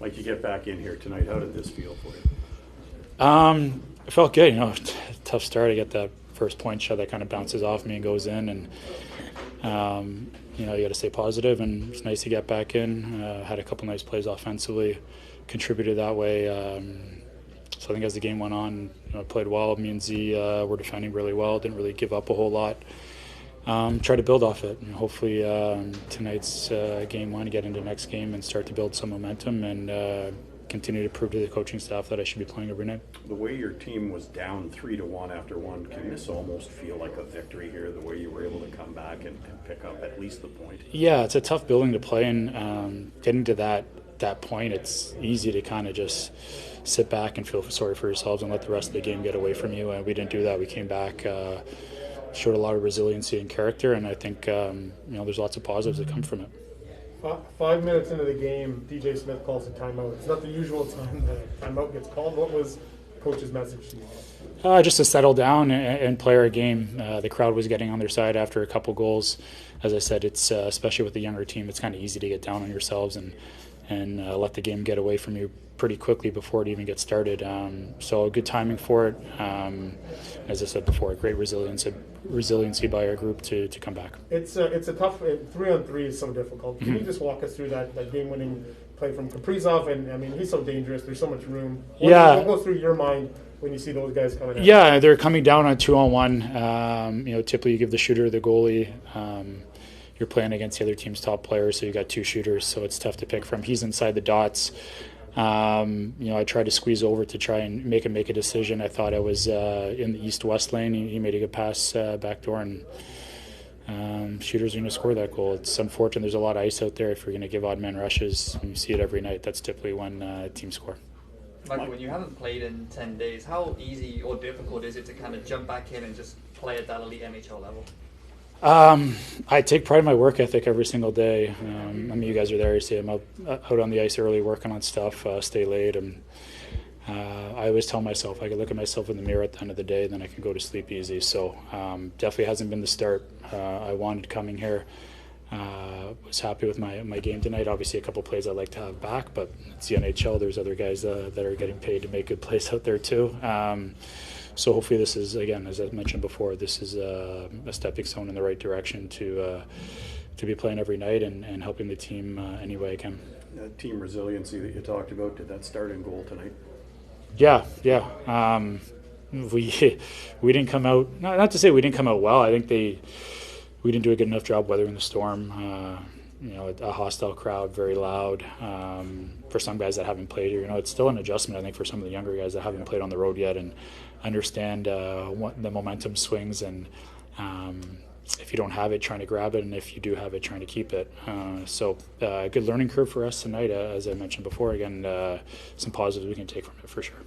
Like, you get back in here tonight, how did this feel for you? It felt good. Tough start. I get that first point shot that kind of bounces off me and goes in, and you got to stay positive. And it's nice to get back in. Had a couple nice plays offensively, contributed that way. So I think as the game went on, I played well. Me and Z were defending really well. Didn't really give up a whole lot. Try to build off it. And hopefully tonight's game one, get into the next game and start to build some momentum and continue to prove to the coaching staff that I should be playing every night. The way your team was down 3-1 after one, can this almost feel like a victory here, the way you were able to come back and pick up at least the point? Yeah, it's a tough building to play in. Getting to that point, it's easy to kind of just sit back and feel sorry for yourselves and let the rest of the game get away from you. And we didn't do that. We came back, showed a lot of resiliency and character, and I think there's lots of positives that come from it. 5 minutes into the game, DJ Smith calls a timeout. It's not the usual time that a timeout gets called. What was coach's message to you? Just to settle down and play our game. The crowd was getting on their side after a couple goals. As I said, it's especially with the younger team, it's kind of easy to get down on yourselves and let the game get away from you pretty quickly before it even gets started. So good timing for it. As I said before, great resiliency by our group to come back. It's a tough 3-on-3 is so difficult. Can you just walk us through that game-winning play from Kaprizov? And I mean, he's so dangerous. There's so much room. What goes through your mind when you see those guys coming out? Yeah, they're coming down on 2-on-1. Typically you give the shooter the goalie. You're playing against the other team's top players, so you got two shooters, so it's tough to pick from. He's inside the dots. I tried to squeeze over to try and make him make a decision. I thought I was in the east-west lane. He made a good pass back door, and shooters are going to score that goal. It's unfortunate. There's a lot of ice out there. If you're going to give odd man rushes, you see it every night. That's typically when teams score. Like, when you haven't played in 10 days, how easy or difficult is it to kind of jump back in and just play at that elite NHL level? I take pride in my work ethic every single day. You guys are there. You see I'm out on the ice early working on stuff, stay late. And I always tell myself I can look at myself in the mirror at the end of the day, then I can go to sleep easy. So definitely hasn't been the start I wanted coming here. Was happy with my game tonight. Obviously a couple plays I'd like to have back, but it's the NHL. There's other guys that are getting paid to make good plays out there too. So hopefully this is, again, as I mentioned before, this is a stepping stone in the right direction to be playing every night and helping the team any way I can. Team resiliency that you talked about, did that start in goal tonight? Yeah. We didn't come out, not to say we didn't come out well. I think we didn't do a good enough job weathering the storm. A hostile crowd, very loud. For some guys that haven't played here, it's still an adjustment, I think, for some of the younger guys that haven't played on the road yet and understand what the momentum swings and if you don't have it, trying to grab it, and if you do have it, trying to keep it. So good learning curve for us tonight, as I mentioned before. Again, some positives we can take from it for sure.